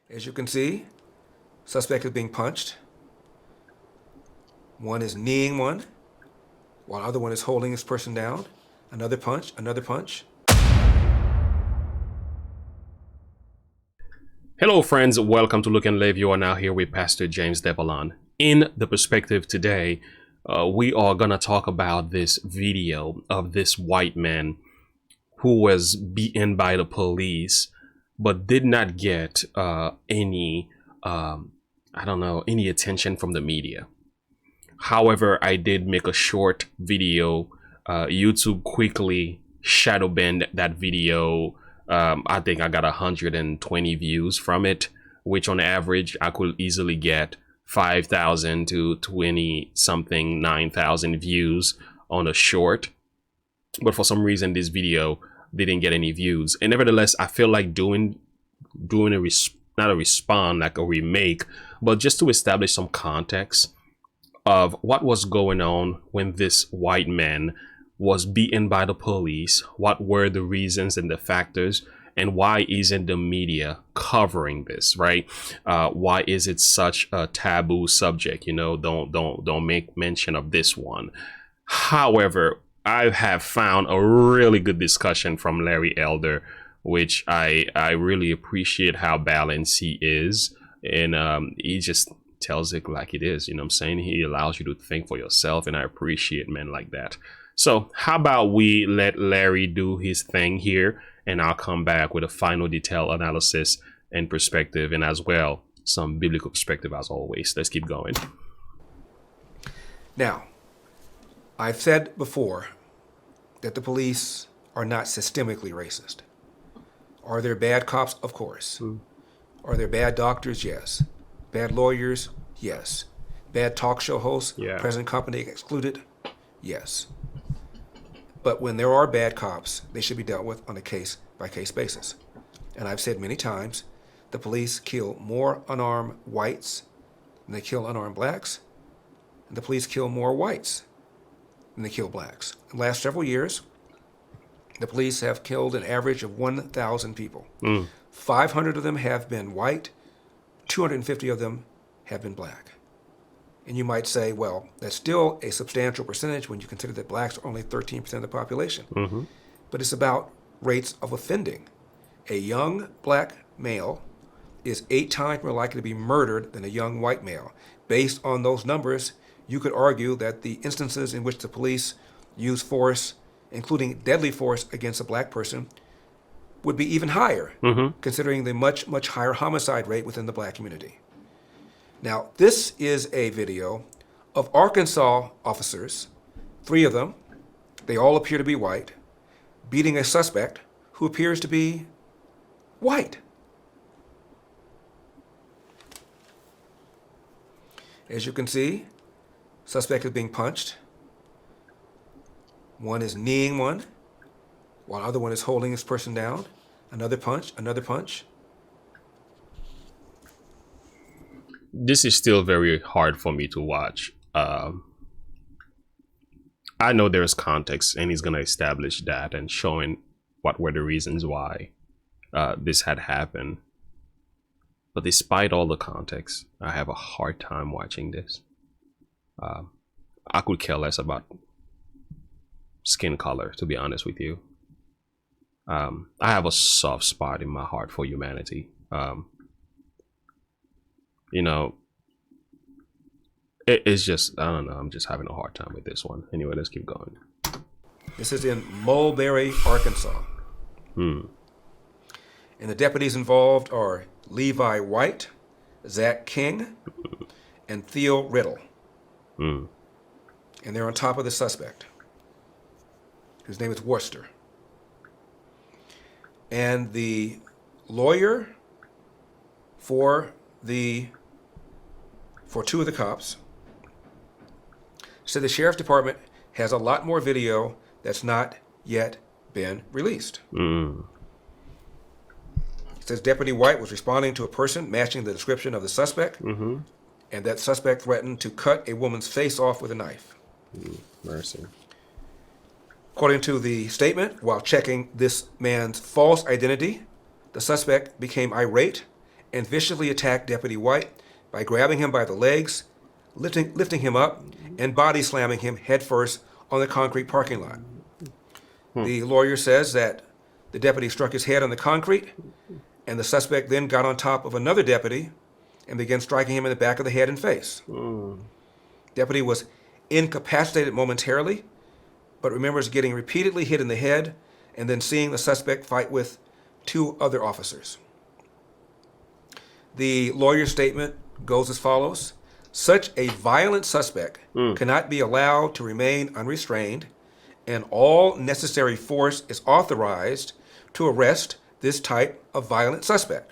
As you can see, suspect is being punched. One is kneeing one, while the other one is holding this person down. Another punch, another punch. Hello friends, welcome to Look and Live. You are now here with Pastor James Devallon. In the perspective today, we are going to talk about this video of this white man who was beaten by the police but did not get any attention from the media. However, I did make a short video. YouTube quickly shadow banned that video. I think I got 120 views from it, which on average I could easily get 5,000 to 20 something 9,000 views on a short. But for some reason this video didn't get any views, and nevertheless I feel like doing not a respawn, like a remake, but just to establish some context of what was going on when this white man was beaten by the police. What were the reasons and the factors, and why isn't the media covering this, right? Why is it such a taboo subject? You know, don't make mention of this one. However, I have found a really good discussion from Larry Elder, which I really appreciate how balanced he is, and he just tells it like it is. You know what I'm saying? He allows you to think for yourself, and I appreciate men like that. So how about we let Larry do his thing here, and I'll come back with a final detailed analysis and perspective, and as well some biblical perspective as always. Let's keep going. Now, I've said before that the police are not systemically racist. Are there bad cops? Of course. Are there bad doctors? Yes. Bad lawyers? Yes. Bad talk show hosts? Yeah. Present company excluded? Yes. But when there are bad cops, they should be dealt with on a case-by-case basis. And I've said many times, the police kill more unarmed whites than they kill unarmed blacks, and the police kill more whites than they kill blacks. In the last several years, the police have killed an average of 1,000 people. 500 of them have been white, 250 of them have been black. And you might say, well, that's still a substantial percentage when you consider that blacks are only 13% of the population. But it's about rates of offending. A young black male is 8 times more likely to be murdered than a young white male. Based on those numbers, you could argue that the instances in which the police use force, including deadly force against a black person, would be even higher, considering the much, much higher homicide rate within the black community. Now, this is a video of Arkansas officers, 3 of them, they all appear to be white, beating a suspect who appears to be white. As you can see, suspect is being punched. One is kneeing one, while the other one is holding this person down. Another punch, another punch. This is still very hard for me to watch. I know there's context, and he's going to establish that and showing what were the reasons why this had happened. But despite all the context, I have a hard time watching this. I could care less about skin color, to be honest with you. I have a soft spot in my heart for humanity. You know, it's just, I don't know, I'm just having a hard time with this one. Anyway, let's keep going. This is in Mulberry, Arkansas. And the deputies involved are Levi White, Zach King, and Theo Riddle. And they're on top of the suspect, whose name is Worcester. And the lawyer for 2 of the cops said the sheriff's department has a lot more video that's not yet been released. It says Deputy White was responding to a person matching the description of the suspect, and that suspect threatened to cut a woman's face off with a knife. Mercy. According to the statement, while checking this man's false identity, the suspect became irate and viciously attacked Deputy White by grabbing him by the legs, lifting him up, and body slamming him headfirst on the concrete parking lot. The lawyer says that the deputy struck his head on the concrete, and the suspect then got on top of another deputy and began striking him in the back of the head and face. Deputy was incapacitated momentarily, but remembers getting repeatedly hit in the head and then seeing the suspect fight with 2 other officers. The lawyer's statement goes as follows. Such a violent suspect cannot be allowed to remain unrestrained, and all necessary force is authorized to arrest this type of violent suspect.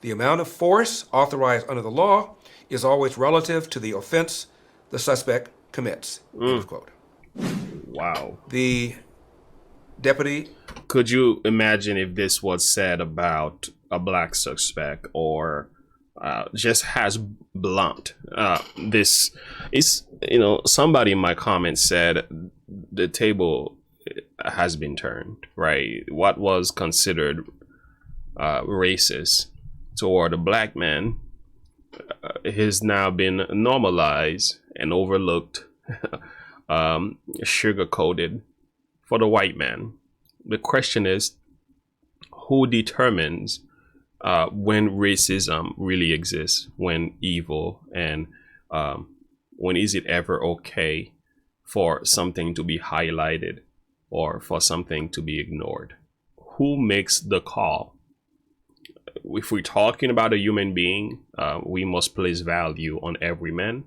The amount of force authorized under the law is always relative to the offense the suspect commits. End of quote. Wow. The deputy. Could you imagine if this was said about a black suspect, or just as blunt? This is, somebody in my comments said the table has been turned, right? What was considered racist toward a black man has now been normalized and overlooked, sugar-coated for the white man. The question is, who determines when racism really exists, when evil, and when is it ever okay for something to be highlighted or for something to be ignored? Who makes the call? If we're talking about a human being, we must place value on every man.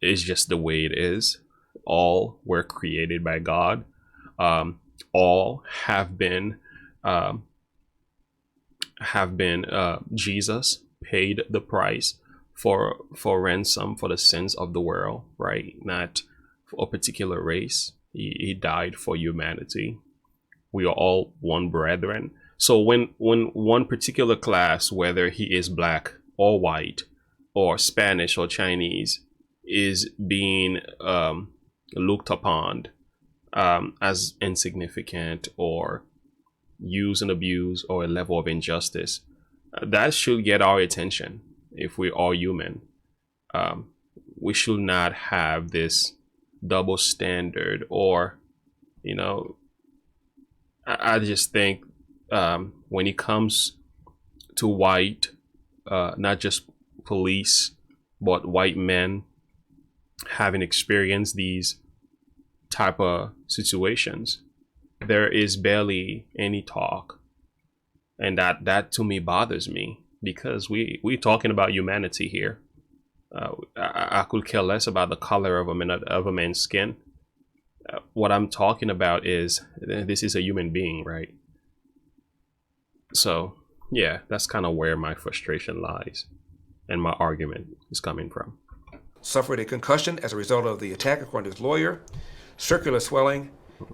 It's just the way it is. All were created by God. All have been Jesus paid the price for ransom for the sins of the world, right? Not for a particular race. He died for humanity. We are all one brethren. So when one particular class, whether he is black or white or Spanish or Chinese, is being looked upon as insignificant or used and abused, or a level of injustice, that should get our attention. If we are human, we should not have this double standard, or I just think when it comes to white, not just police, but white men having experienced these type of situations, there is barely any talk, and that to me bothers me, because we're talking about humanity here. I could care less about the color of a man's skin. What I'm talking about is this is a human being, right? So yeah, that's kind of where my frustration lies and my argument is coming from. Suffered a concussion as a result of the attack, according to his lawyer, circular swelling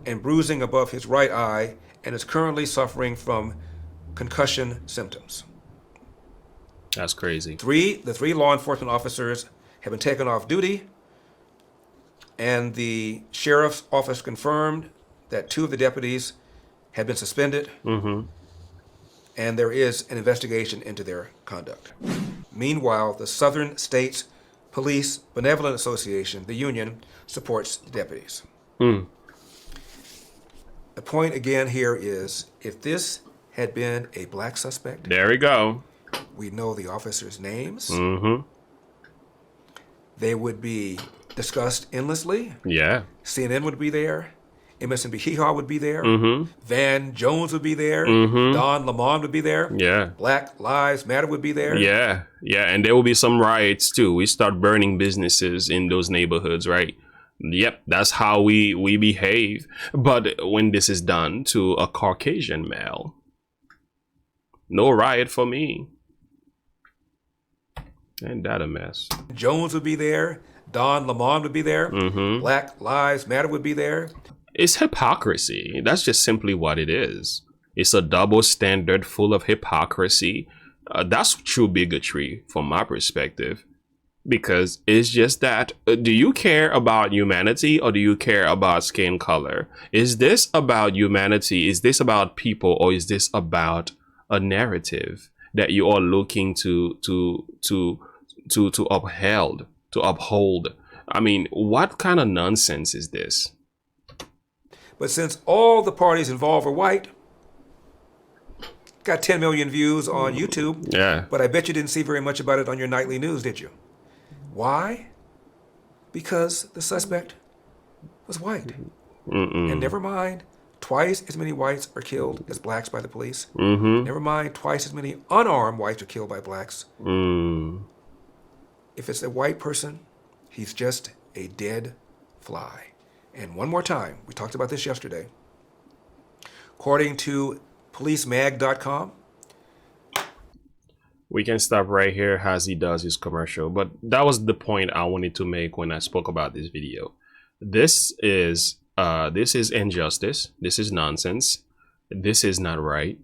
and bruising above his right eye, and is currently suffering from concussion symptoms. That's crazy. The three law enforcement officers have been taken off duty, and the sheriff's office confirmed that 2 of the deputies have been suspended, and there is an investigation into their conduct. Meanwhile, the Southern States Police Benevolent Association, the union, supports the deputies. The point again here is, if this had been a black suspect, there we go. We know the officers' names. They would be discussed endlessly. Yeah. CNN would be there. MSNBC Hee Haw would be there. Van Jones would be there. Don Lemon would be there. Yeah. Black Lives Matter would be there. Yeah. And there will be some riots too. We start burning businesses in those neighborhoods, right? Yep, that's how we behave. But when this is done to a Caucasian male, no riot for me. Ain't that a mess? Jones would be there. Don Lemon would be there. Black Lives Matter would be there. It's hypocrisy. That's just simply what it is. It's a double standard full of hypocrisy. That's true bigotry from my perspective. Because it's just that, do you care about humanity, or do you care about skin color? Is this about humanity? Is this about people? Or is this about a narrative that you are looking to uphold. I mean, what kind of nonsense is this? But since all the parties involved are white, got 10 million views on YouTube. Yeah. But I bet you didn't see very much about it on your nightly news, did you? Why? Because the suspect was white. And never mind, twice as many whites are killed as blacks by the police. Never mind, twice as many unarmed whites are killed by blacks. If it's a white person, he's just a dead fly. And one more time, we talked about this yesterday. According to policemag.com, we can stop right here as he does his commercial, but that was the point I wanted to make when I spoke about this video. This is injustice. This is nonsense. This is not right.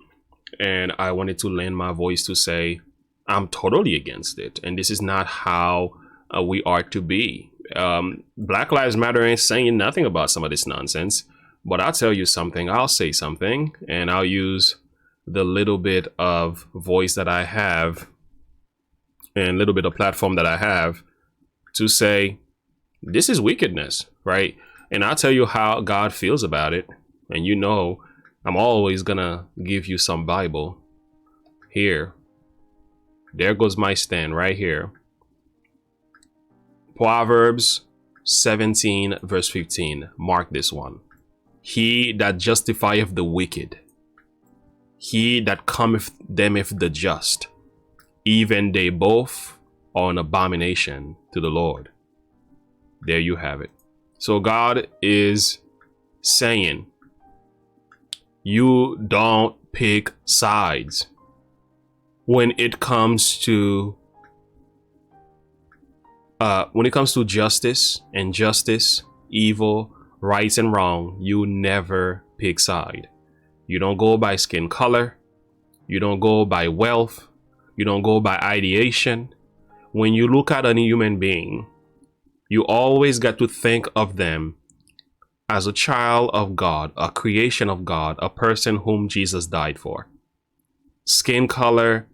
And I wanted to lend my voice to say I'm totally against it. And this is not how we are to be. Black Lives Matter ain't saying nothing about some of this nonsense, but I'll tell you something. I'll say something, and I'll use the little bit of voice that I have and little bit of platform that I have to say this is wickedness, right? And I'll tell you how God feels about it. And you know, I'm always gonna give you some Bible here. There goes my stand right here. Proverbs 17 verse 15. Mark this one. He that justifieth the wicked, he that cometh damneth the just, even they both are an abomination to the Lord. There you have it. So God is saying, you don't pick sides when it comes to justice and justice, evil, right and wrong. You never pick side. You don't go by skin color. You don't go by wealth. You don't go by ideation. When you look at a human being, you always got to think of them as a child of God, a creation of God, a person whom Jesus died for. Skin color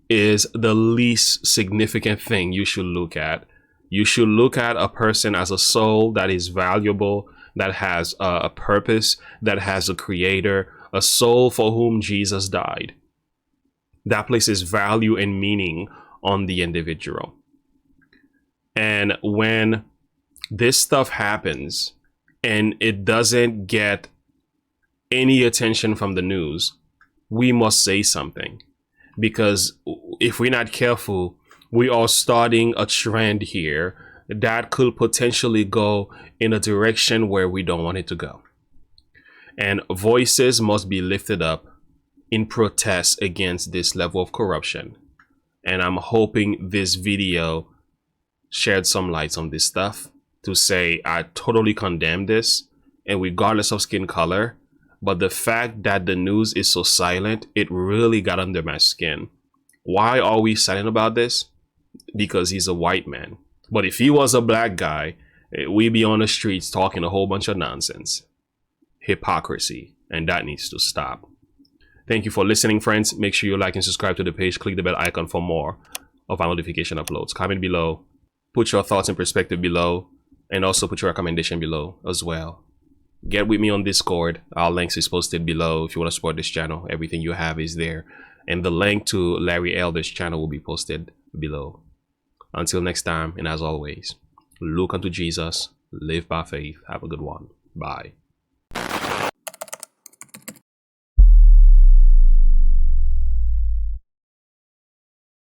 is the least significant thing you should look at. You should look at a person as a soul that is valuable, that has a purpose, that has a creator, a soul for whom Jesus died. That places value and meaning on the individual. And when this stuff happens and it doesn't get any attention from the news, we must say something. Because if we're not careful, we are starting a trend here that could potentially go in a direction where we don't want it to go. And voices must be lifted up in protest against this level of corruption. And I'm hoping this video shed some lights on this stuff to say I totally condemn this, and regardless of skin color. But the fact that the news is so silent, it really got under my skin. Why are we silent about this? Because he's a white man. But if he was a black guy, we'd be on the streets talking a whole bunch of nonsense. Hypocrisy. And that needs to stop. Thank you for listening, friends. Make sure you like and subscribe to the page. Click the bell icon for more of our notification uploads. Comment below. Put your thoughts and perspective below. And also put your recommendation below as well. Get with me on Discord. Our links is posted below. If you want to support this channel, everything you have is there. And the link to Larry Elder's channel will be posted below. Until next time, and as always, look unto Jesus, live by faith. Have a good one. Bye.